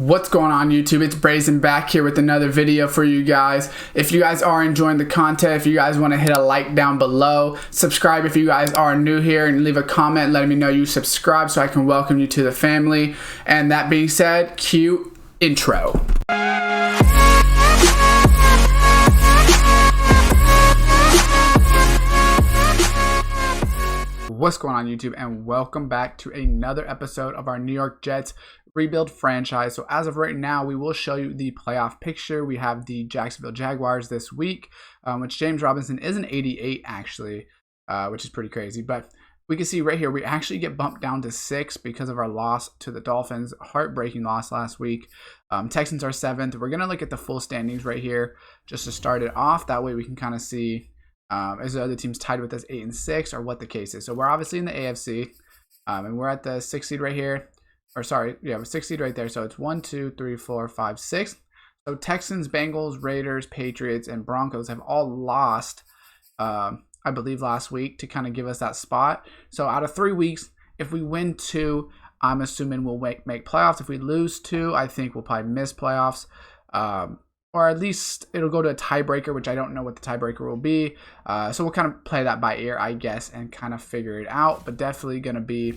What's going on YouTube? It's Brazen back here with another video for you guys. If you guys are enjoying the content, if you guys want to hit a like down below, subscribe if you guys are new here, and leave a comment letting me know you subscribe so I can welcome you to the family. And that being said, cue intro. What's going on YouTube, and welcome back to another episode of our New York Jets rebuild franchise. So as of right now, we will show you the playoff picture. We have the Jacksonville Jaguars this week, which James Robinson is an 88 actually, which is pretty crazy. But we can see right here, we actually get bumped down to 6 because of our loss to the Dolphins. Heartbreaking loss last week. Texans are 7th. We're going to look at the full standings right here just to start it off. That way we can kind of see is the other teams tied with us 8 and 6 or what the case is. So we're obviously in the AFC, and we're at the 6th seed right here. Or sorry, yeah, we're 6th seed right there. So it's 1, 2, 3, 4, 5, 6. So Texans, Bengals, Raiders, Patriots, and Broncos have all lost, I believe, last week to kind of give us that spot. So out of 3 weeks, if we win 2, I'm assuming we'll make playoffs. If we lose 2, I think we'll probably miss playoffs. Or at least it'll go to a tiebreaker, which I don't know what the tiebreaker will be. So we'll kind of play that by ear, I guess, and kind of figure it out. But definitely going to be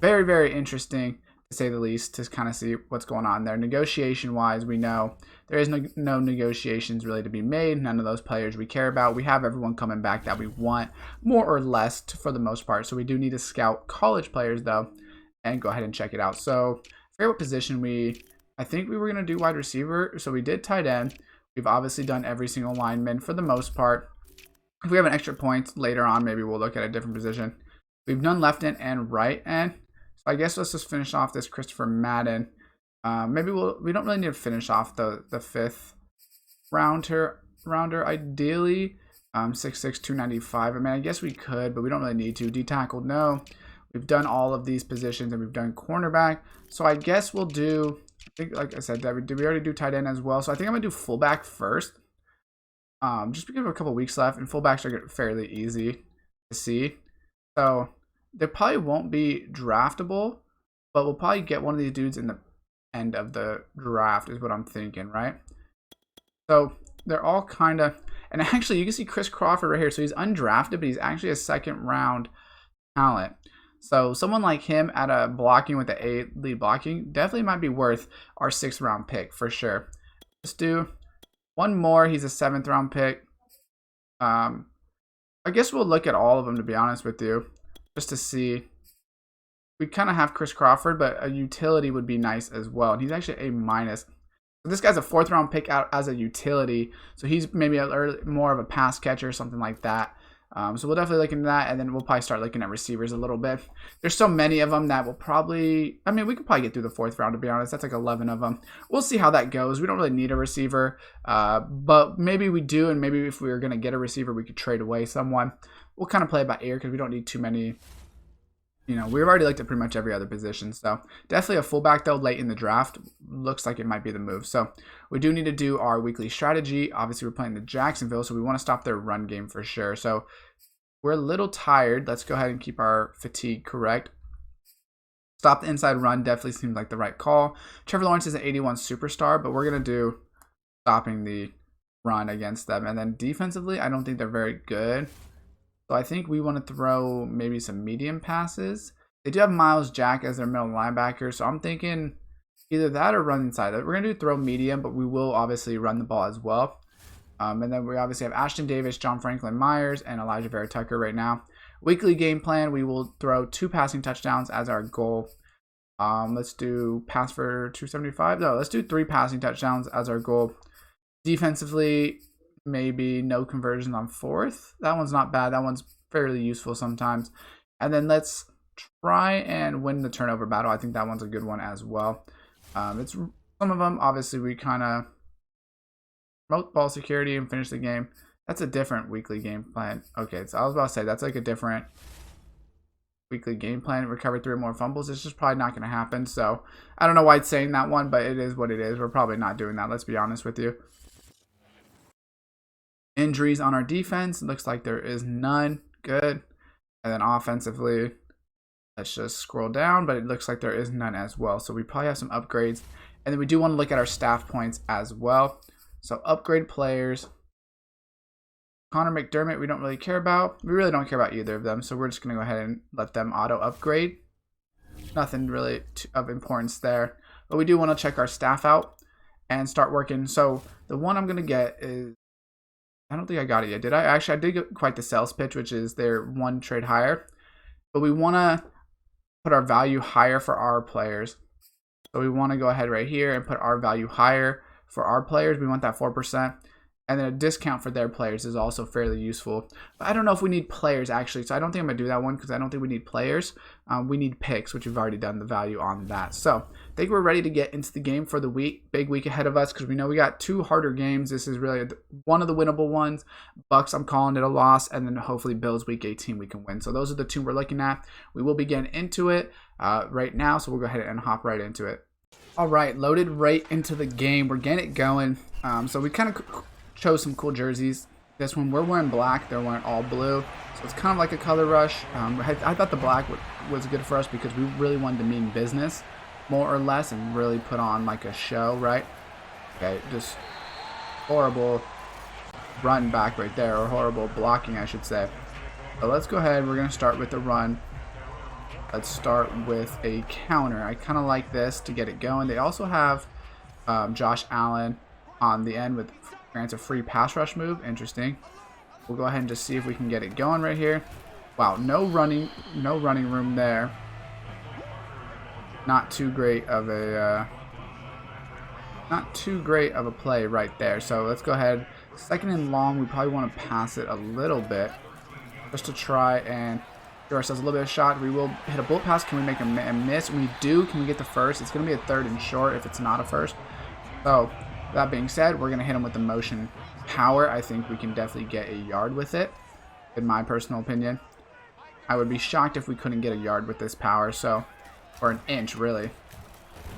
very, very interesting, to say the least, to kind of see what's going on there. Negotiation-wise, we know there is no negotiations really to be made. None of those players we care about. We have everyone coming back that we want, more or less, for the most part. So we do need to scout college players, though, and go ahead and check it out. So I forget what position I think we were going to do wide receiver, so we did tight end. We've obviously done every single lineman for the most part. If we have an extra point later on, maybe we'll look at a different position. We've done left end and right end. So I guess let's just finish off this Christopher Madden. Maybe we don't really need to finish off the 5th rounder ideally. 6'6", 295. I mean, I guess we could, but we don't really need to. D-tackle, no. We've done all of these positions, and we've done cornerback. So I guess we'll do... I think, like I said, did we already do tight end as well? So I think I'm going to do fullback first. Just because we have a couple weeks left, and fullbacks are fairly easy to see. So they probably won't be draftable, but we'll probably get one of these dudes in the end of the draft is what I'm thinking, right? So they're all kind of... And actually, you can see Chris Crawford right here. So he's undrafted, but he's actually a 2nd round talent. So someone like him at a blocking with the A lead blocking definitely might be worth our 6th round pick for sure. Let's do one more. He's a 7th round pick. I guess we'll look at all of them, to be honest with you, just to see. We kind of have Chris Crawford, but a utility would be nice as well. And he's actually a minus. So this guy's a 4th round pick out as a utility. So he's maybe more of a pass catcher or something like that. So we'll definitely look into that, and then we'll probably start looking at receivers a little bit. There's so many of them that we'll probably... I mean, we could probably get through the 4th round, to be honest. That's like 11 of them. We'll see how that goes. We don't really need a receiver, but maybe we do, and maybe if we were going to get a receiver, we could trade away someone. We'll kind of play it by ear because we don't need too many... You know, we've already looked at pretty much every other position. So definitely a fullback, though, late in the draft. Looks like it might be the move. So we do need to do our weekly strategy. Obviously, we're playing the Jacksonville, so we want to stop their run game for sure. So we're a little tired. Let's go ahead and keep our fatigue correct. Stop the inside run definitely seems like the right call. Trevor Lawrence is an 81 superstar, but we're going to do stopping the run against them. And then defensively, I don't think they're very good. So I think we want to throw maybe some medium passes. They do have Miles Jack as their middle linebacker, so I'm thinking either that or run inside. We're going to do throw medium, but we will obviously run the ball as well. And then we obviously have Ashton Davis, John Franklin Myers, and Elijah Vera Tucker right now. Weekly game plan, we will throw 2 passing touchdowns as our goal. Let's do pass for 275. No, let's do 3 passing touchdowns as our goal. Defensively, maybe no conversion on 4th. That one's not bad. That one's fairly useful sometimes. And then let's try and win the turnover battle. I think that one's a good one as well. It's some of them, obviously, we kind of promote ball security and finish the game. That's a different weekly game plan. Okay, so I was about to say that's like a different weekly game plan. Recover 3 or more fumbles. It's just probably not going to happen. So I don't know why it's saying that one, but it is what it is. We're probably not doing that. Let's be honest with you. Injuries on our defense. Looks like there is none. Good. And then offensively, let's just scroll down, but it looks like there is none as well. So we probably have some upgrades And then we do want to look at our staff points as well. So upgrade players. Connor McDermott, we don't really care about. We really don't care about either of them. So we're just going to go ahead and let them auto upgrade. Nothing really of importance there. But we do want to check our staff out and start working. So the one I'm going to get is, I don't think I got it yet. Did I? Actually, I did get quite the sales pitch, which is their one trade higher. But we want to put our value higher for our players. So we want to go ahead right here and put our value higher for our players. We want that 4%. And then a discount for their players is also fairly useful. But I don't know if we need players, actually. So I don't think I'm going to do that one because I don't think we need players. We need picks, which we've already done the value on that. So I think we're ready to get into the game for the week. Big week ahead of us because we know we got 2 harder games. This is really one of the winnable ones. Bucks, I'm calling it a loss. And then hopefully Bills week 18 we can win. So those are the 2 we're looking at. We will be getting into it right now. So we'll go ahead and hop right into it. All right, loaded right into the game. We're getting it going. So we kind of chose some cool jerseys. This one, we're wearing black. They're wearing all blue. So it's kind of like a color rush. I thought the black was good for us because we really wanted to mean business, more or less, and really put on like a show, right? Okay, just horrible run back right there, or horrible blocking, I should say. So let's go ahead. We're going to start with the run. Let's start with a counter. I kind of like this to get it going. They also have Josh Allen on the end with grants a free pass rush move. Interesting. We'll go ahead and just see if we can get it going right here. Wow, no running room there. Not too great of a play right there. So let's go ahead. Second and long, we probably want to pass it a little bit just to try and give ourselves a little bit of shot. We will hit a bullet pass. Can we make a miss? When we do, can we get the first? It's going to be a 3rd and short if it's not a first. So that being said, we're going to hit him with the motion power. I think we can definitely get a yard with it, in my personal opinion. I would be shocked if we couldn't get a yard with this power, so, or an inch, really.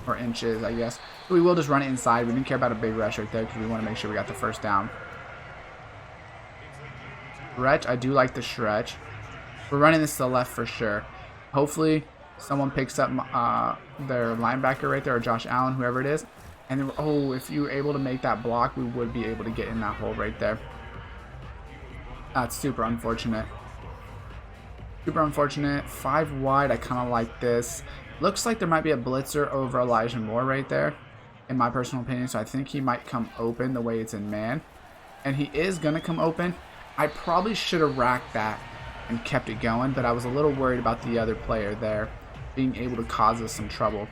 Or inches, I guess. But we will just run it inside. We didn't care about a big rush right there because we want to make sure we got the first down. Stretch, I do like the stretch. We're running this to the left for sure. Hopefully, someone picks up their linebacker right there, or Josh Allen, whoever it is. And then, oh, if you were able to make that block, we would be able to get in that hole right there. That's super unfortunate. Super unfortunate. 5 wide, I kind of like this. Looks like there might be a blitzer over Elijah Moore right there, in my personal opinion. So I think he might come open the way it's in man. And he is going to come open. I probably should have racked that and kept it going, but I was a little worried about the other player there being able to cause us some trouble.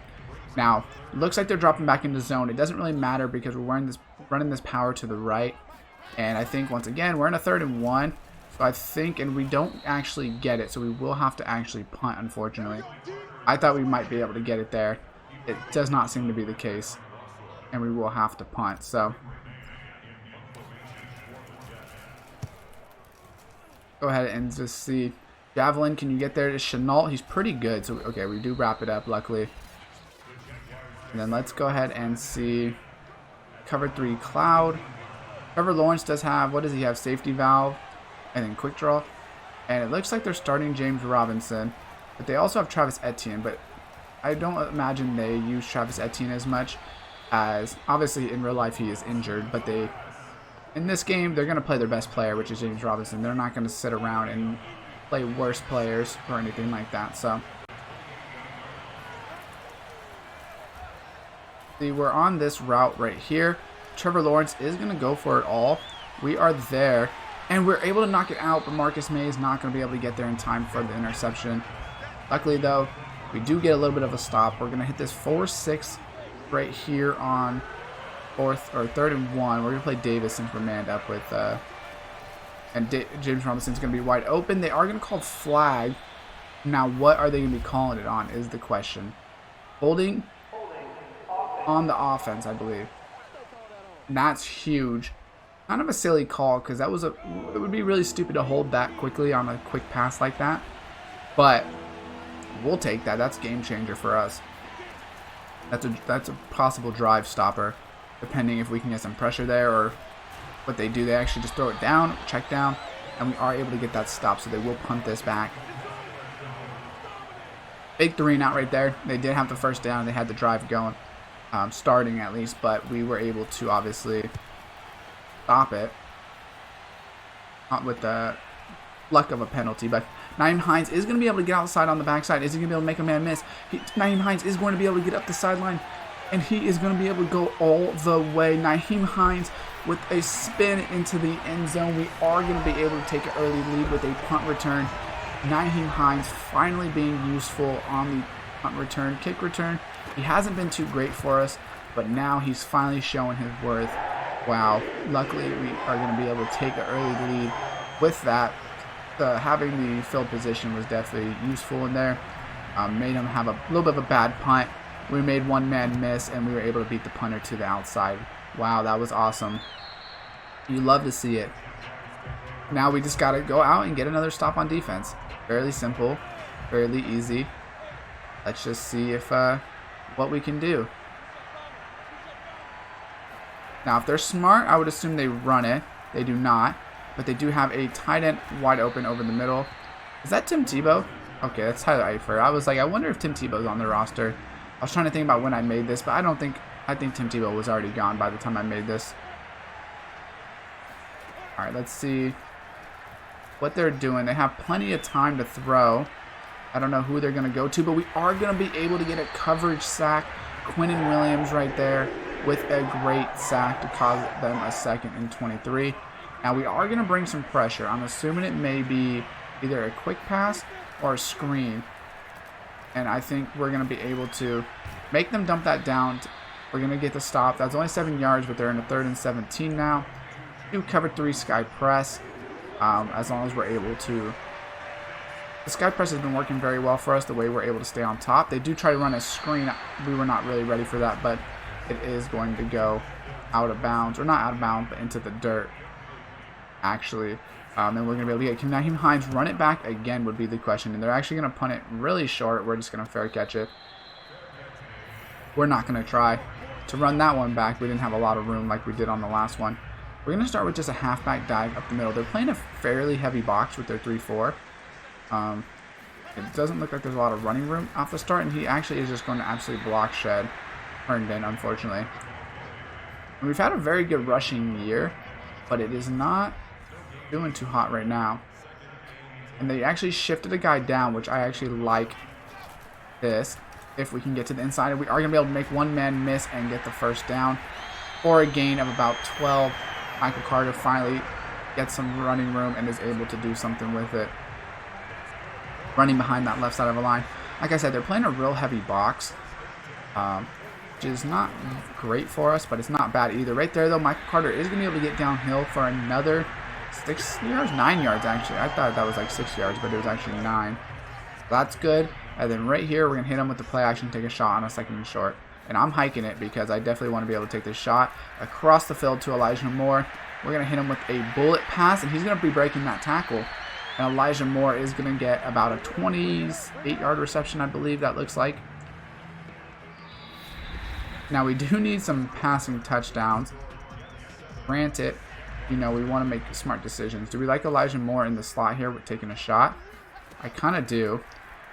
Now, it looks like they're dropping back into zone. It doesn't really matter because we're running this power to the right. And I think, once again, we're in a 3rd and 1. So I think, and we don't actually get it. So we will have to actually punt, unfortunately. I thought we might be able to get it there. It does not seem to be the case. And we will have to punt. So go ahead and just see. Javelin, can you get there to Chenault? He's pretty good. So, okay, we do wrap it up, luckily. And then let's go ahead and see cover 3 Cloud. Trevor Lawrence does have, what does he have? Safety valve and then quick draw. And it looks like they're starting James Robinson. But they also have Travis Etienne. But I don't imagine they use Travis Etienne as much, as obviously in real life he is injured. But in this game, they're going to play their best player, which is James Robinson. They're not going to sit around and play worse players or anything like that. So we're on this route right here. Trevor Lawrence is going to go for it all. We are there, and we're able to knock it out, but Marcus May is not going to be able to get there in time for the interception. Luckily, though, we do get a little bit of a stop. We're going to hit this 4-6 right here on 3rd and 1. We're going to play Davis since we're manned up with, and James Robinson's going to be wide open. They are going to call flag. Now, what are they going to be calling it on is the question. Holding on the offense, I believe. And that's huge. Kind of a silly call because it would be really stupid to hold that quickly on a quick pass like that. But we'll take that. That's a game changer for us. That's a possible drive stopper, depending if we can get some pressure there, or what they do. They actually just throw it down, check down, and we are able to get that stop. So they will punt this back. Big 3 and out right there. They did have the first down. They had the drive going. starting at least, but we were able to obviously stop it. Not with the luck of a penalty, but Nyheim Hines is going to be able to get outside on the backside. Is he going to be able to make a man miss? Nyheim Hines is going to be able to get up the sideline, and he is going to be able to go all the way. Nyheim Hines with a spin into the end zone. We are going to be able to take an early lead with a punt return. Nyheim Hines finally being useful on the punt return, kick return. He hasn't been too great for us, but now he's finally showing his worth. Wow. Luckily, we are going to be able to take an early lead with that. Having the field position was definitely useful in there. Made him have a little bit of a bad punt. We made one man miss, and we were able to beat the punter to the outside. Wow, that was awesome. You love to see it. Now we just got to go out and get another stop on defense. Fairly simple, fairly easy. Let's just see if what we can do. Now, if they're smart, I would assume they run it. They do not. But they do have a tight end wide open over the middle. Is that Tim Tebow? Okay, that's Tyler Eifert. I was like, I wonder if Tim Tebow's on the roster. I was trying to think about when I made this, but I think Tim Tebow was already gone by the time I made this. Alright, let's see what they're doing. They have plenty of time to throw. I don't know who they're going to go to, but we are going to be able to get a coverage sack. Quinnen Williams right there with a great sack to cause them a 2nd and 23. Now we are going to bring some pressure. I'm assuming it may be either a quick pass or a screen. And I think we're going to be able to make them dump that down. We're going to get the stop. That's only 7 yards, but they're in a 3rd and 17 now. Do cover 3 sky press as long as we're able to. The sky press has been working very well for us, the way we're able to stay on top. They do try to run a screen. We were not really ready for that, but it is going to go out of bounds. Or not out of bounds, but into the dirt, actually. And we're going to be able to get, can Nyheim Hines run it back again would be the question. And they're actually going to punt it really short. We're just going to fair catch it. We're not going to try to run that one back. We didn't have a lot of room like we did on the last one. We're going to start with just a halfback dive up the middle. They're playing a fairly heavy box with their 3-4. It doesn't look like there's a lot of running room off the start, and he actually is just going to absolutely block shed Herndon, unfortunately. And we've had a very good rushing year, but it is not doing too hot right now. And they actually shifted a guy down, which I actually like this. If we can get to the inside, we are going to be able to make one man miss and get the 1st down for a gain of about 12. Michael Carter finally gets some running room and is able to do something with it. Running behind that left side of the line. Like I said, they're playing a real heavy box, which is not great for us, but it's not bad either. Right there, though, Michael Carter is going to be able to get downhill for another 6 yards, 9 yards, actually. I thought that was like 6 yards, but it was actually 9. That's good. And then right here, we're going to hit him with the play action, take a shot on a 2nd and short. And I'm hiking it because I definitely want to be able to take this shot across the field to Elijah Moore. We're going to hit him with a bullet pass, and he's going to be breaking that tackle. And Elijah Moore is going to get about a 28-yard reception, I believe that looks like. Now, we do need some passing touchdowns. Granted, you know, we want to make smart decisions. Do we like Elijah Moore in the slot here with taking a shot? I kind of do.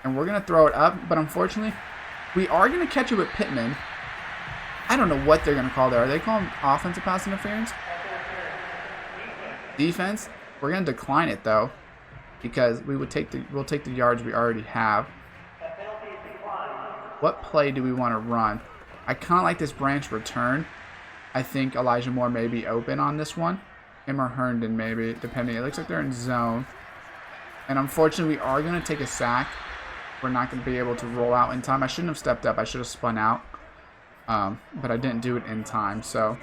And we're going to throw it up, but unfortunately, we are going to catch it with Pittman. I don't know what they're going to call there. Are they calling offensive pass interference? Defense? We're going to decline it, though, because we'll take the yards we already have. What play do we want to run? I kind of like this branch return. I think Elijah Moore may be open on this one. Him or Herndon, maybe, depending. It looks like they're in zone. And unfortunately, we are going to take a sack. We're not going to be able to roll out in time. I shouldn't have stepped up. I should have spun out. But I didn't do it in time. So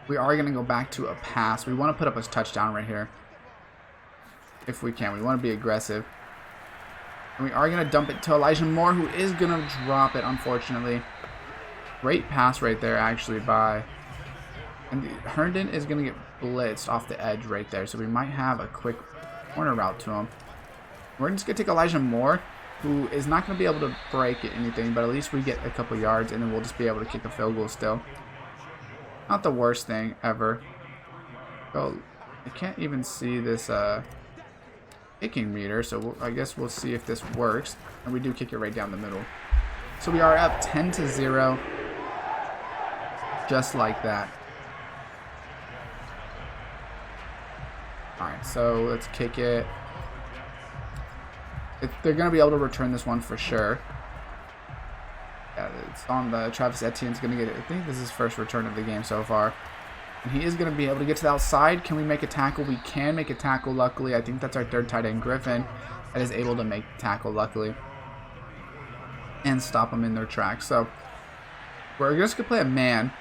we are going to go back to a pass. We want to put up a touchdown right here. If we can. We want to be aggressive. And we are going to dump it to Elijah Moore, who is going to drop it, unfortunately. Great pass right there, actually, by... And Herndon is going to get blitzed off the edge right there. So we might have a quick corner route to him. We're just going to take Elijah Moore, who is not going to be able to break it anything, but at least we get a couple yards, and then we'll just be able to kick a field goal still. Not the worst thing ever. So I can't even see this kicking meter, so I guess we'll see if this works. And we do kick it right down the middle. So we are up 10-0. Just like that. Alright, so let's kick it. They're going to be able to return this one for sure. Yeah, it's on the Travis Etienne's going to get it. I think this is his first return of the game so far. And he is going to be able to get to the outside. Can we make a tackle? We can make a tackle, luckily. I think that's our third tight end, Griffin, that is able to make the tackle, luckily, and stop them in their tracks. So we're just going to play a man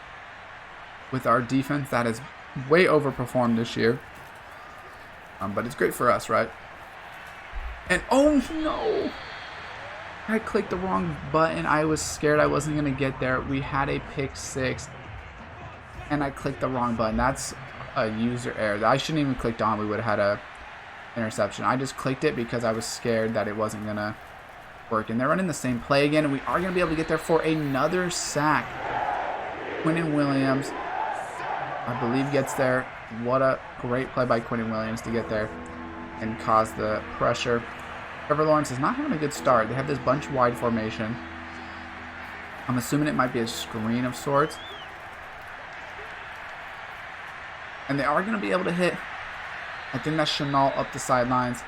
with our defense that has way overperformed this year. But it's great for us, right? And oh no! I clicked the wrong button. I was scared I wasn't going to get there. We had a pick six. And I clicked the wrong button. That's a user error. I shouldn't even clicked on. We would have had a interception. I just clicked it because I was scared that it wasn't going to work. And they're running the same play again. And we are going to be able to get there for another sack. Quinnen Williams, I believe, gets there. What a great play by Quinnen Williams to get there and cause the pressure. Trevor Lawrence is not having a good start. They have this bunch wide formation. I'm assuming it might be a screen of sorts. And they are going to be able to hit. I think that's Chanel up the sidelines.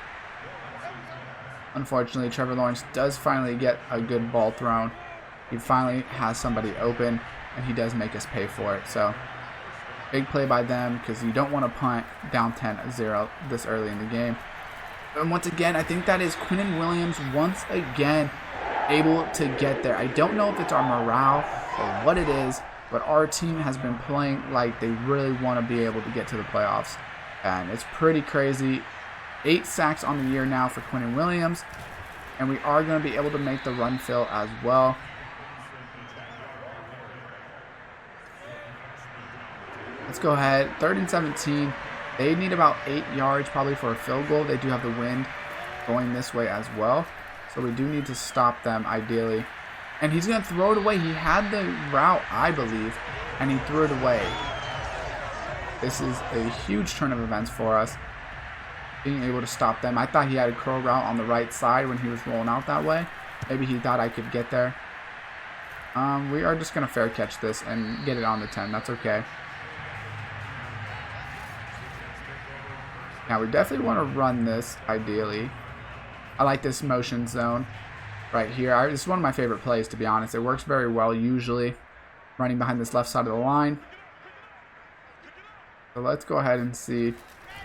Unfortunately, Trevor Lawrence does finally get a good ball thrown. He finally has somebody open, and he does make us pay for it. So, big play by them, because you don't want to punt down 10-0 this early in the game. And once again, I think that is Quinnen Williams once again able to get there. I don't know if it's our morale or what it is, but our team has been playing like they really want to be able to get to the playoffs. And it's pretty crazy. 8 sacks on the year now for Quinnen Williams. And we are going to be able to make the run fill as well. Let's go ahead. 3rd and 17. They need about 8 yards probably for a field goal. They do have the wind going this way as well. So we do need to stop them ideally. And he's going to throw it away. He had the route, I believe, and he threw it away. This is a huge turn of events for us, being able to stop them. I thought he had a curl route on the right side when he was rolling out that way. Maybe he thought I could get there. We are just going to fair catch this and get it on the 10. That's okay. Now, we definitely want to run this, ideally. I like this motion zone right here. This is one of my favorite plays, to be honest. It works very well, usually, running behind this left side of the line. So let's go ahead and see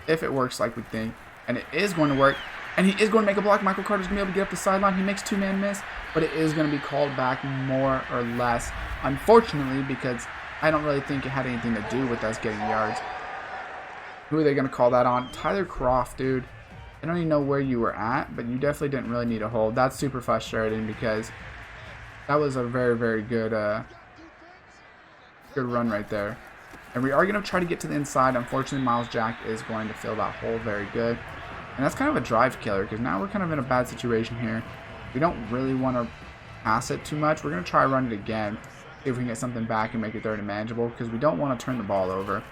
if it works like we think. And it is going to work. And he is going to make a block. Michael Carter's going to be able to get up the sideline. He makes 2-man miss, but it is going to be called back more or less, unfortunately, because I don't really think it had anything to do with us getting yards. Who are they going to call that on? Tyler Croft, dude. I don't even know where you were at, but you definitely didn't really need a hold. That's super frustrating because that was a very, very good good run right there. And we are going to try to get to the inside. Unfortunately, Miles Jack is going to fill that hole very good. And that's kind of a drive killer because now we're kind of in a bad situation here. We don't really want to pass it too much. We're going to try run it again. See if we can get something back and make it 3rd and manageable because we don't want to turn the ball over.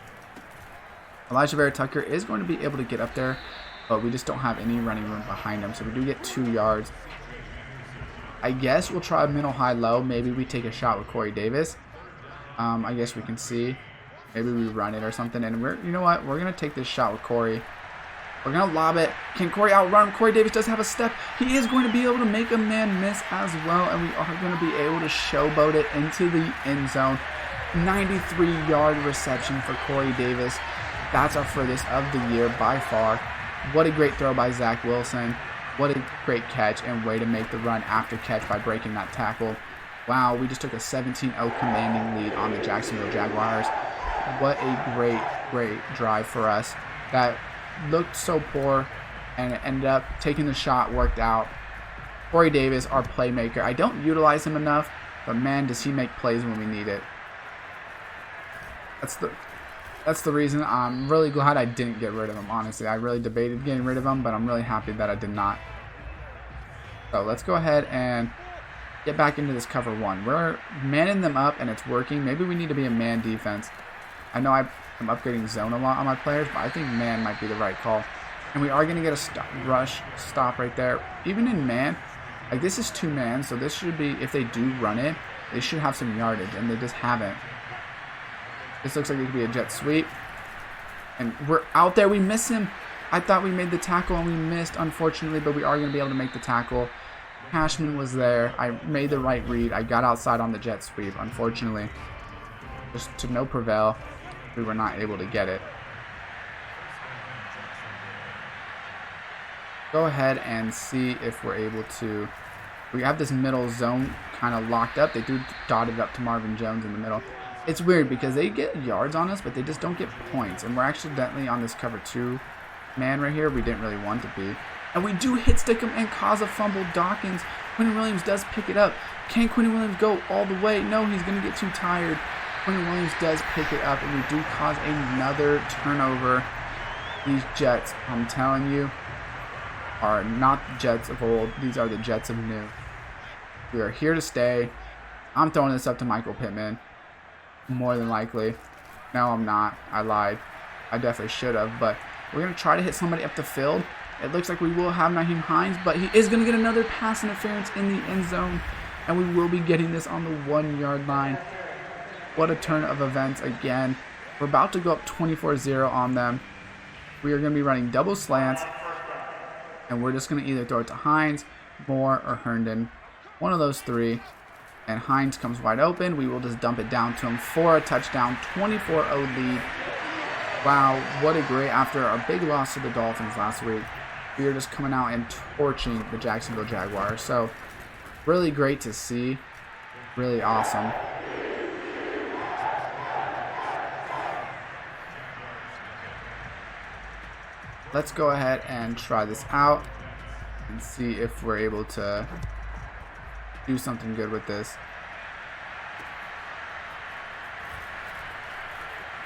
Elijah Vera Tucker is going to be able to get up there, but we just don't have any running room behind him. So we do get 2 yards. I guess we'll try middle, high, low. Maybe we take a shot with Corey Davis. I guess we can see. Maybe we run it or something. And you know what? We're going to take this shot with Corey. We're going to lob it. Can Corey outrun him? Corey Davis does have a step. He is going to be able to make a man miss as well. And we are going to be able to showboat it into the end zone. 93-yard reception for Corey Davis. That's our furthest of the year by far. What a great throw by Zach Wilson. What a great catch and way to make the run after catch by breaking that tackle. Wow, we just took a 17-0 commanding lead on the Jacksonville Jaguars. What a great, great drive for us. That looked so poor and it ended up taking the shot, worked out. Corey Davis, our playmaker. I don't utilize him enough, but man, does he make plays when we need it. That's the reason I'm really glad I didn't get rid of him, honestly. I really debated getting rid of him, but I'm really happy that I did not. So let's go ahead and get back into this cover 1. We're manning them up, and it's working. Maybe we need to be a man defense. I know I'm upgrading zone a lot on my players, but I think man might be the right call. And we are going to get a rush stop right there. Even in man, Like, this is 2-man, so this should be, if they do run it, they should have some yardage, and they just haven't. This looks like it could be a jet sweep. And we're out there. We miss him. I thought we made the tackle, and we missed, unfortunately, but we are going to be able to make the tackle. Cashman was there. I made the right read. I got outside on the jet sweep, unfortunately. Just to no prevail, we were not able to get it. Go ahead and see if we're able to. We have this middle zone kind of locked up. They do dot it up to Marvin Jones in the middle. It's weird because they get yards on us, but they just don't get points. And we're accidentally on this cover 2 man right here. We didn't really want to be. And we do hit stick him and cause a fumble. Dawkins. Quentin Williams does pick it up. Can Quentin Williams go all the way? No, he's going to get too tired. Quentin Williams does pick it up, and we do cause another turnover. These Jets, I'm telling you, are not the Jets of old. These are the Jets of new. We are here to stay. I'm throwing this up to Michael Pittman. More than likely. No, I'm not. I lied. I definitely should have, but we're going to try to hit somebody up the field. It looks like we will have Nyheim Hines, but he is going to get another pass interference in the end zone, and we will be getting this on the 1-yard line. What a turn of events again. We're about to go up 24-0 on them. We are going to be running double slants, and we're just going to either throw it to Hines, Moore, or Herndon. One of those 3. And Hines comes wide open. We will just dump it down to him for a touchdown. 24-0 lead. Wow, what a great, after a big loss to the Dolphins last week, we are just coming out and torching the Jacksonville Jaguars. So, really great to see. Really awesome. Let's go ahead and try this out and see if we're able to do something good with this.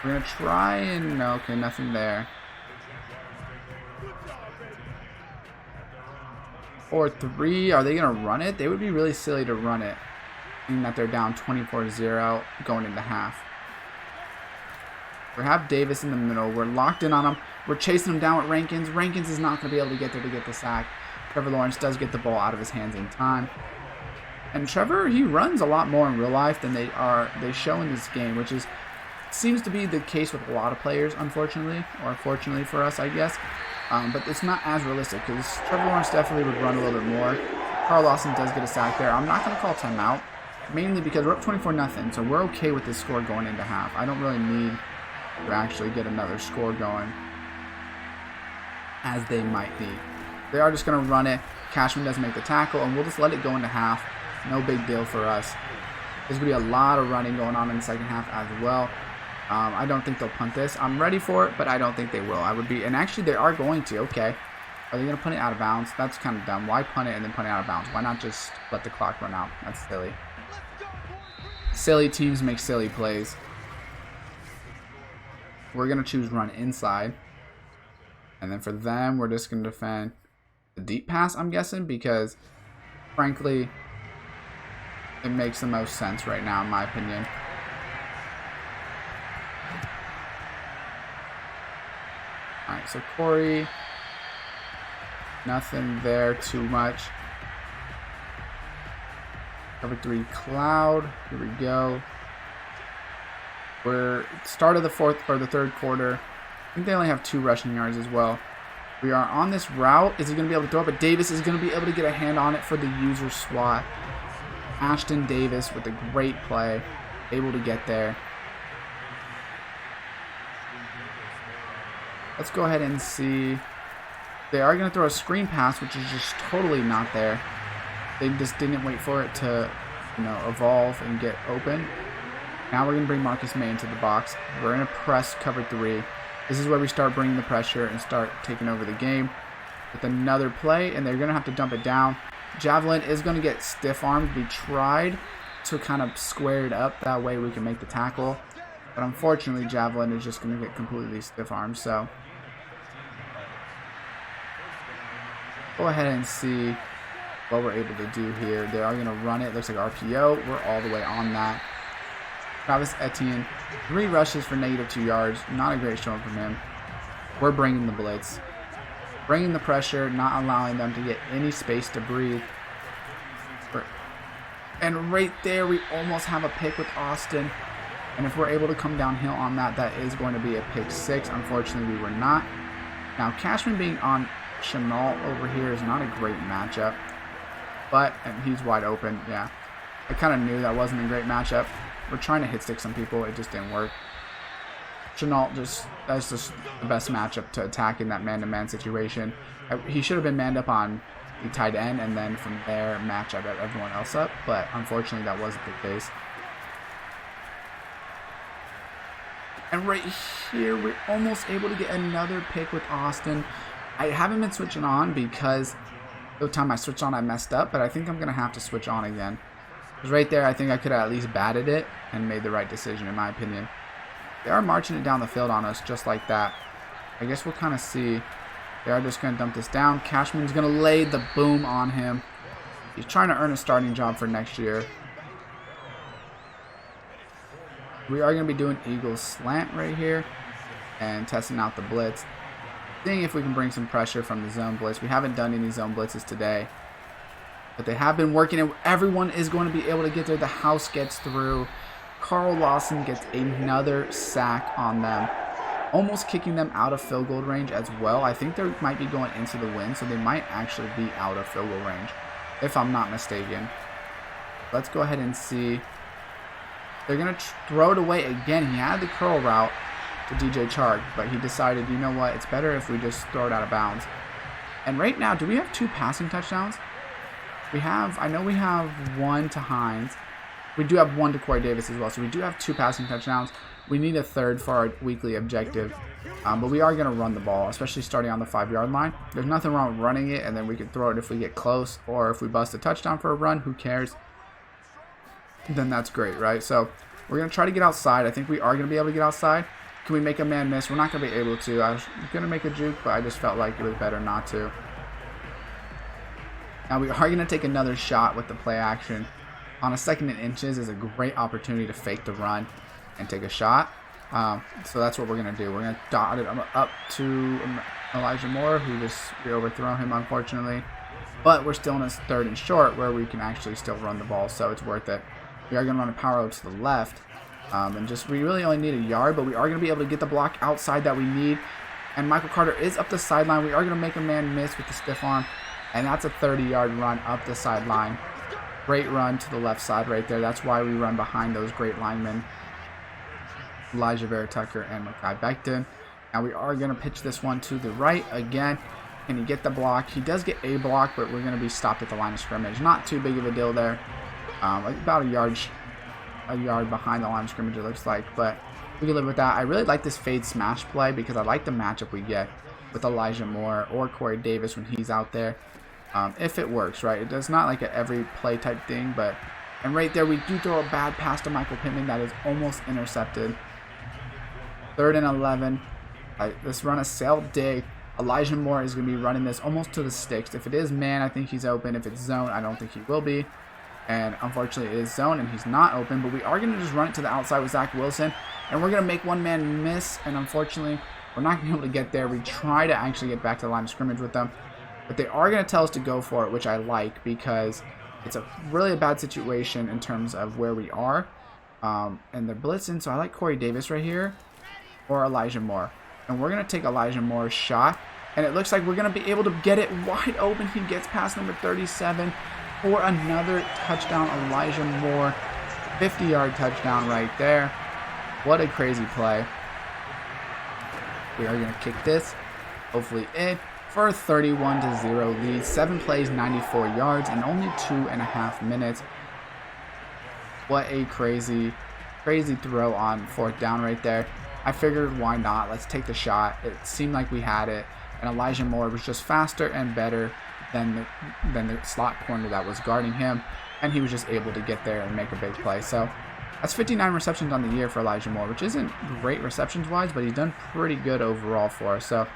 We're going to try and... no, okay, nothing there. 4-3. Are they going to run it? They would be really silly to run it, being that they're down 24-0 going into half. We have Davis in the middle. We're locked in on him. We're chasing him down with Rankins. Rankins is not going to be able to get there to get the sack. Trevor Lawrence does get the ball out of his hands in time. And Trevor, he runs a lot more in real life than they show in this game, which seems to be the case with a lot of players, unfortunately, or fortunately for us, I guess. But it's not as realistic because Trevor Lawrence definitely would run a little bit more. Carl Lawson does get a sack there. I'm not going to call timeout, mainly because we're up 24-0, so we're okay with this score going into half. I don't really need to actually get another score going, as they might need. They are just going to run it. Cashman doesn't make the tackle, and we'll just let it go into half. No big deal for us. There's going to be a lot of running going on in the second half as well. I don't think they'll punt this. I'm ready for it, but I don't think they will. And actually they are going to. Okay. Are they going to punt it out of bounds? That's kind of dumb. Why punt it and then punt it out of bounds? Why not just let the clock run out? That's silly. Silly teams make silly plays. We're going to choose run inside. And then for them, we're just going to defend the deep pass, I'm guessing, because frankly, it makes the most sense right now, in my opinion. Alright, so Corey, nothing there too much. Cover 3 Cloud, here we go. We're start of the third quarter. I think they only have 2 rushing yards as well. We are on this route. Is he going to be able to throw it? But Davis is going to be able to get a hand on it for the user swat. Ashton Davis with a great play, able to get there. Let's go ahead and see. They are going to throw a screen pass, which is just totally not there. They just didn't wait for it to, evolve and get open. Now we're going to bring Marcus May into the box. We're in a press cover 3. This is where we start bringing the pressure and start taking over the game with another play, and they're going to have to dump it down. Javelin is going to get stiff-armed. We tried to kind of square it up. That way we can make the tackle. But unfortunately, Javelin is just going to get completely stiff-armed. So go ahead and see what we're able to do here. They are going to run it. Looks like RPO. We're all the way on that. Travis Etienne, 3 rushes for -2 yards. Not a great showing from him. We're bringing the blitz. Bringing the pressure, not allowing them to get any space to breathe. And right there, we almost have a pick with Austin. And if we're able to come downhill on that, that is going to be a pick 6. Unfortunately, we were not. Now, Cashman being on Chenault over here is not a great matchup. But, and he's wide open, yeah. I kind of knew that wasn't a great matchup. We're trying to hit stick some people. It just didn't work. Chenault that's just the best matchup to attack in that man-to-man situation. He should have been manned up on the tight end and then from there match up everyone else up. But unfortunately, that wasn't the case. And right here, we're almost able to get another pick with Austin. I haven't been switching on because the time I switched on, I messed up. But I think I'm going to have to switch on again. Because right there, I think I could have at least batted it and made the right decision, in my opinion. They are marching it down the field on us just like that. I guess we'll kind of see. They are just going to dump this down. Cashman's going to lay the boom on him. He's trying to earn a starting job for next year. We are going to be doing Eagles slant right here and testing out the blitz. Seeing if we can bring some pressure from the zone blitz. We haven't done any zone blitzes today, but they have been working and everyone is going to be able to get there. The house gets through. Carl Lawson gets another sack on them, almost kicking them out of field goal range as well. I think they might be going into the win, so they might actually be out of field goal range, if I'm not mistaken. Let's go ahead and see. They're going to throw it away again. He had the curl route to DJ Chark, but he decided, you know what, it's better if we just throw it out of bounds. And right now, do we have 2 passing touchdowns? We have, I know we have 1 to Hines. We do have 1 to Corey Davis as well, so we do have 2 passing touchdowns. We need a 3rd for our weekly objective, but we are going to run the ball, especially starting on the 5-yard line. There's nothing wrong with running it, and then we can throw it if we get close, or if we bust a touchdown for a run, who cares? Then that's great, right? So we're going to try to get outside. I think we are going to be able to get outside. Can we make a man miss? We're not going to be able to. I was going to make a juke, but I just felt like it was better not to. Now we are going to take another shot with the play action. On a 2nd and inches is a great opportunity to fake the run and take a shot. So that's what we're going to do. We're going to dot it up to Elijah Moore, who we overthrow him, unfortunately. But we're still in a 3rd and short where we can actually still run the ball, so it's worth it. We are going to run a power out to the left. We really only need a yard, but we are going to be able to get the block outside that we need. And Michael Carter is up the sideline. We are going to make a man miss with the stiff arm. And that's a 30-yard run up the sideline. Great run to the left side right there. That's why we run behind those great linemen, Elijah Vera-Tucker and Makai Becton. Now we are going to pitch this one to the right again. Can he get the block? He does get a block, but we're going to be stopped at the line of scrimmage. Not too big of a deal there. About a yard behind the line of scrimmage, it looks like, but we can live with that. I really like this fade smash play because I like the matchup we get with Elijah Moore or Corey Davis when he's out there. If it works, right? It does not like a every play type thing, but and right there we do throw a bad pass to Michael Pittman that is almost intercepted. 3rd and 11. Let's run a sail dig. Elijah Moore is going to be running this almost to the sticks. If it is man, I think he's open. If it's zone, I don't think he will be. And unfortunately, it is zone, and he's not open. But we are going to just run it to the outside with Zach Wilson. And we're going to make one man miss. And unfortunately, we're not going to be able to get there. We try to actually get back to the line of scrimmage with them. But they are going to tell us to go for it, which I like because it's a really bad situation in terms of where we are. And they're blitzing. So I like Corey Davis right here or Elijah Moore. And we're going to take Elijah Moore's shot. And it looks like we're going to be able to get it wide open. He gets past number 37 for another touchdown. Elijah Moore, 50-yard touchdown right there. What a crazy play. We are going to kick this, hopefully in, for a 31-0 lead. 7 plays, 94 yards, and only 2.5 minutes. What a crazy throw on 4th down right there. I figured, why not? Let's take the shot. It seemed like we had it. And Elijah Moore was just faster and better than the slot corner that was guarding him. And he was just able to get there and make a big play. So that's 59 receptions on the year for Elijah Moore, which isn't great receptions-wise, but he's done pretty good overall for us. So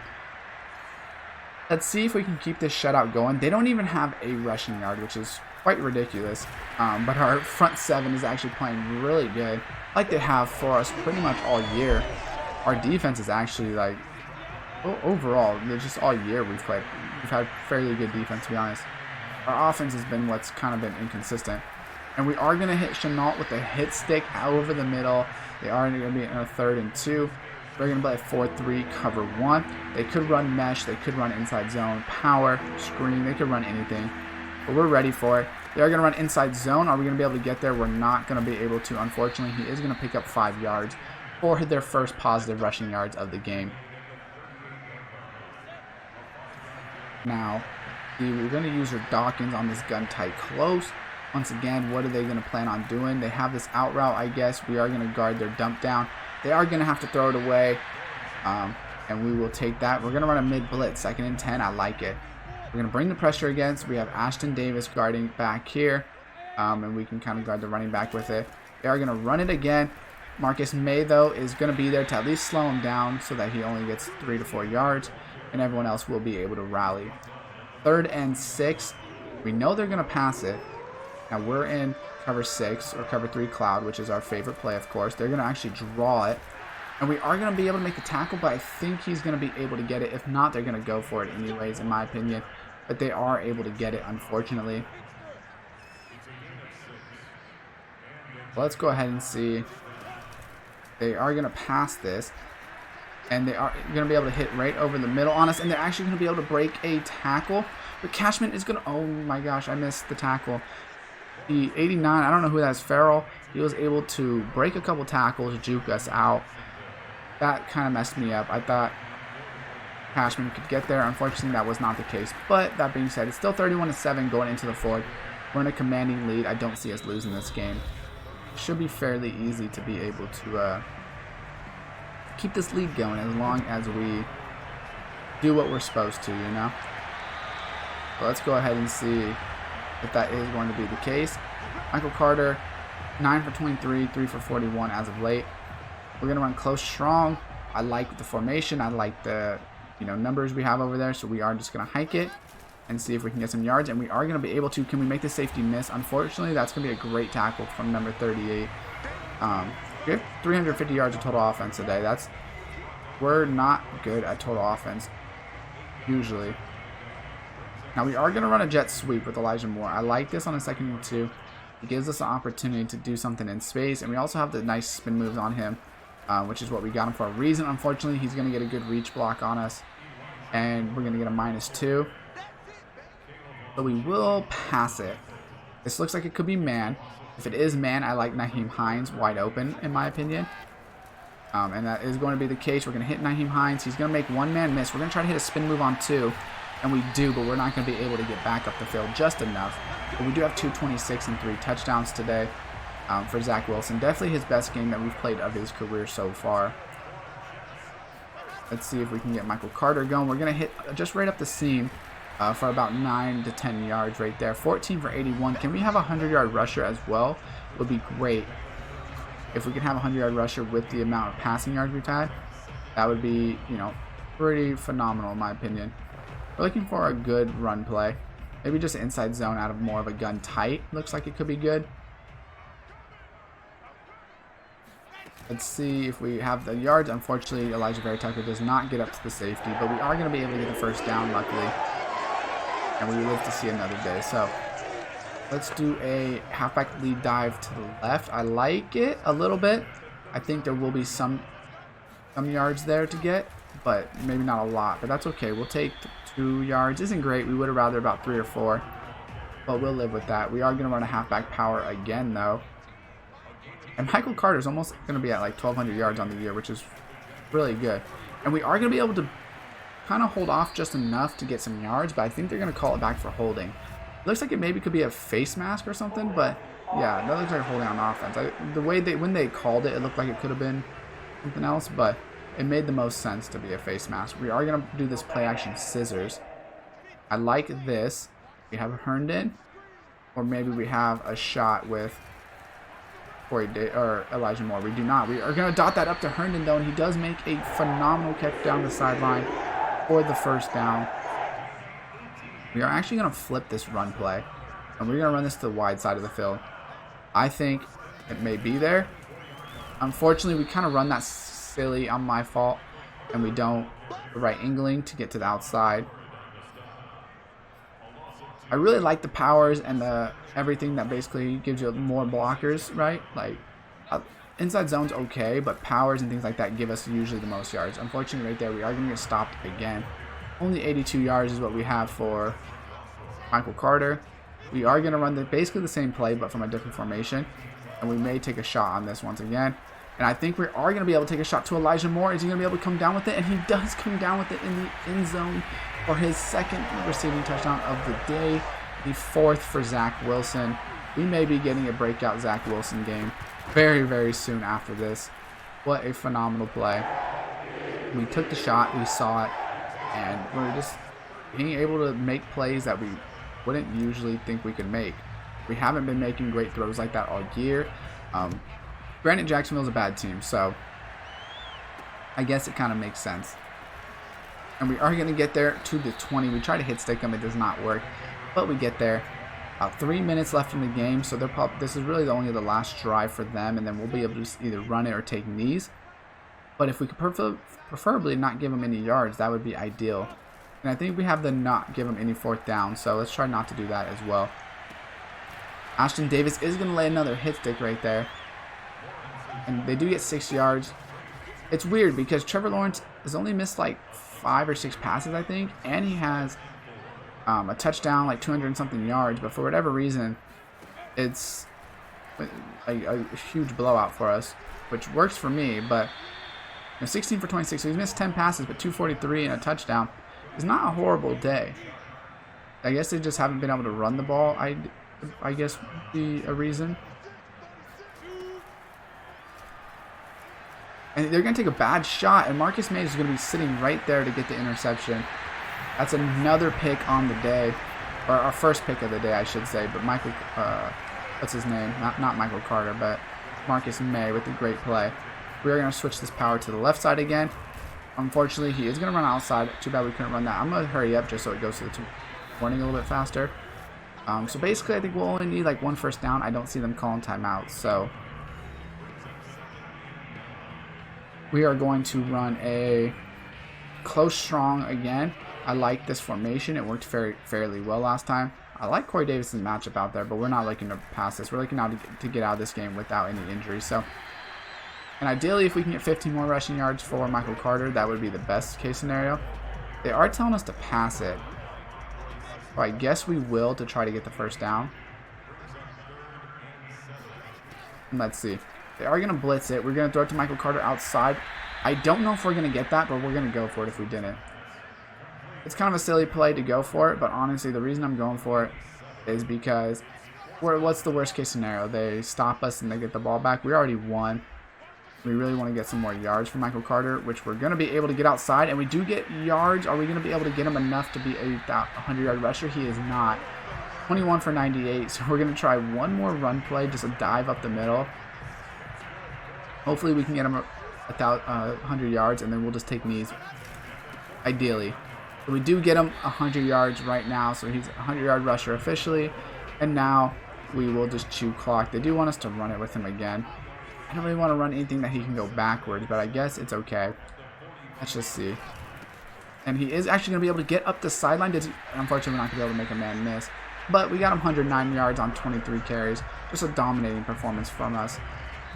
let's see if we can keep this shutout going. They don't even have a rushing yard, which is quite ridiculous. But our front 7 is actually playing really good, like they have for us pretty much all year. Our defense is actually like, overall, just all year we've had fairly good defense, to be honest. Our offense has been what's kind of been inconsistent. And we are going to hit Chenault with a hit stick over the middle. They are going to be in a 3rd and 2. They're going to play a 4-3 cover 1. They could run mesh. They could run inside zone, power, screen. They could run anything. But we're ready for it. They are going to run inside zone. Are we going to be able to get there? We're not going to be able to. Unfortunately, he is going to pick up 5 yards for their first positive rushing yards of the game. Now, we're going to use her Dawkins on this gun tight close. Once again, what are they going to plan on doing? They have this out route, I guess. We are going to guard their dump down. They are going to have to throw it away, and we will take that. We're going to run a mid blitz, 2nd and 10. I like it. We're going to bring the pressure against. We have Ashton Davis guarding back here, and we can kind of guard the running back with it. They are going to run it again. Marcus May, though, is going to be there to at least slow him down so that he only gets 3 to 4 yards, and everyone else will be able to rally. 3rd and 6. We know they're going to pass it. Now we're in cover 6 or cover 3 cloud, which is our favorite play, of course. They're going to actually draw it. And we are going to be able to make the tackle, but I think he's going to be able to get it. If not, they're going to go for it anyways, in my opinion. But they are able to get it, unfortunately. Let's go ahead and see. They are going to pass this. And they are going to be able to hit right over the middle on us. And they're actually going to be able to break a tackle. But Cashman is going to... Oh my gosh, I missed the tackle. The 89, I don't know who that is, Farrell. He was able to break a couple tackles, juke us out. That kind of messed me up. I thought Cashman could get there. Unfortunately, that was not the case. But that being said, it's still 31-7 going into the 4th. We're in a commanding lead. I don't see us losing this game. It should be fairly easy to be able to keep this lead going as long as we do what we're supposed to, you know? So let's go ahead and see if that is going to be the case. Michael Carter, 9 for 23, 3 for 41 as of late. We're going to run close strong. I like the formation. I like the numbers we have over there. So we are just going to hike it and see if we can get some yards. And we are going to be able to. Can we make the safety miss? Unfortunately, that's going to be a great tackle from number 38. We have 350 yards of total offense today. We're not good at total offense usually. Now we are going to run a jet sweep with Elijah Moore. I like this on a 2nd and 2. It gives us an opportunity to do something in space, and we also have the nice spin moves on him, which is what we got him for a reason. Unfortunately, he's going to get a good reach block on us, and we're going to get a -2. But we will pass it. This looks like it could be man. If it is man, I like Nyheim Hines wide open, in my opinion. And that is going to be the case. We're going to hit Nyheim Hines. He's going to make one man miss. We're going to try to hit a spin move on 2. And we do, but we're not going to be able to get back up the field just enough. But we do have 226 and 3 touchdowns today for Zach Wilson. Definitely his best game that we've played of his career so far. Let's see if we can get Michael Carter going. We're going to hit just right up the seam for about 9 to 10 yards right there. 14 for 81. Can we have a 100-yard rusher as well? Would be great. If we can have a 100-yard rusher with the amount of passing yards we've had, that would be, pretty phenomenal in my opinion. We're looking for a good run play. Maybe just inside zone out of more of a gun tight. Looks like it could be good. Let's see if we have the yards. Unfortunately, Elijah Berry Tucker does not get up to the safety, but we are going to be able to get the first down, luckily. And we live to see another day. So let's do a halfback lead dive to the left. I like it a little bit. I think there will be some yards there to get, but maybe not a lot. But that's okay. We'll take 2 yards. Isn't great. We would have rather about 3 or 4, but we'll live with that. We are going to run a halfback power again, though. And Michael Carter is almost going to be at like 1,200 yards on the year, which is really good. And we are going to be able to kind of hold off just enough to get some yards, but I think they're going to call it back for holding. It looks like it maybe could be a face mask or something, but yeah, that looks like holding on offense. The way when they called it, it looked like it could have been something else, but it made the most sense to be a face mask. We are going to do this play action scissors. I like this. We have Herndon, or maybe we have a shot with or Elijah Moore. We do not. We are going to dot that up to Herndon, though, and he does make a phenomenal catch down the sideline for the first down. We are actually going to flip this run play, and we're going to run this to the wide side of the field. I think it may be there. Unfortunately, we kind of run that silly on my fault, and we don't the right angling to get to the outside. I really like the powers and the everything that basically gives you more blockers, right? Like inside zone's okay, but powers and things like that give us usually the most yards. Unfortunately, right there, we are going to get stopped again. Only 82 yards is what we have for Michael Carter. We are going to run basically the same play, but from a different formation. And we may take a shot on this once again. And I think we are going to be able to take a shot to Elijah Moore. Is he going to be able to come down with it? And he does come down with it in the end zone for his second receiving touchdown of the day. The fourth for Zach Wilson. We may be getting a breakout Zach Wilson game very, very soon after this. What a phenomenal play. We took the shot, we saw it, and we're just being able to make plays that we wouldn't usually think we could make. We haven't been making great throws like that all year. Granted, Jacksonville's a bad team, so I guess it kind of makes sense. And we are going to get there to the 20. We try to hit stick them, it does not work, but we get there. About 3 minutes left in the game, so this is really only the last drive for them, and then we'll be able to either run it or take knees. But if we could preferably not give them any yards, that would be ideal. And I think we have the not give them any fourth down, so let's try not to do that as well. Ashton Davis is going to lay another hit stick right there. And they do get 6 yards. It's weird because Trevor Lawrence has only missed like 5 or 6 passes, I think. And he has a touchdown, like 200 and something yards. But for whatever reason, it's a huge blowout for us, which works for me. But 16 for 26, so he's missed 10 passes, but 243 and a touchdown is not a horrible day. I guess they just haven't been able to run the ball, I guess would be a reason. And they're going to take a bad shot, and Marcus Mays is going to be sitting right there to get the interception. That's another pick on the day, or our first pick of the day, I should say. But Michael, what's his name? Not Michael Carter, but Marcus May with a great play. We are going to switch this power to the left side again. Unfortunately, he is going to run outside. Too bad we couldn't run that. I'm going to hurry up just so it goes to the warning a little bit faster. So basically, I think we'll only need like 1 first down. I don't see them calling timeouts, so we are going to run a close strong again. I like this formation. It worked fairly well last time. I like Corey Davis' matchup out there, but we're not looking to pass this. We're looking now to get out of this game without any injuries. So, and ideally, if we can get 15 more rushing yards for Michael Carter, that would be the best case scenario. They are telling us to pass it. So I guess we will to try to get the first down. And let's see. They are going to blitz it. We're going to throw it to Michael Carter outside. I don't know if we're going to get that, but we're going to go for it if we didn't. It's kind of a silly play to go for it, but honestly, the reason I'm going for it is because what's the worst case scenario? They stop us and they get the ball back. We already won. We really want to get some more yards from Michael Carter, which we're going to be able to get outside, and we do get yards. Are we going to be able to get him enough to be a 100-yard rusher? He is not. 21 for 98, so we're going to try one more run play, just a dive up the middle. Hopefully we can get him 100 yards, and then we'll just take knees, ideally. So we do get him 100 yards right now, so he's a 100-yard rusher officially, and now we will just chew clock. They do want us to run it with him again. I don't really want to run anything that he can go backwards, but I guess it's okay. Let's just see. And he is actually going to be able to get up the sideline. Unfortunately, we're not going to be able to make a man miss. But we got him 109 yards on 23 carries. Just a dominating performance from us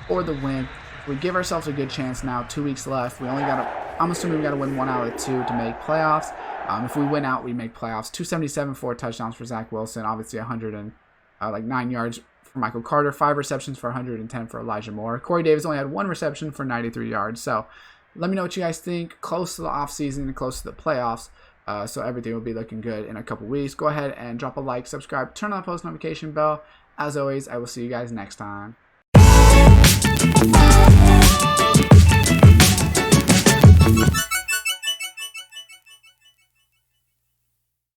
for the win. We give ourselves a good chance now. 2 weeks left. We only got to, I'm assuming we got to win 1 out of 2 to make playoffs. If we win out, we make playoffs. 277, 4 touchdowns for Zach Wilson. Obviously, 109 yards for Michael Carter. 5 receptions for 110 for Elijah Moore. Corey Davis only had 1 reception for 93 yards. So let me know what you guys think. Close to the offseason and close to the playoffs. So everything will be looking good in a couple weeks. Go ahead and drop a like, subscribe, turn on the post notification bell. As always, I will see you guys next time.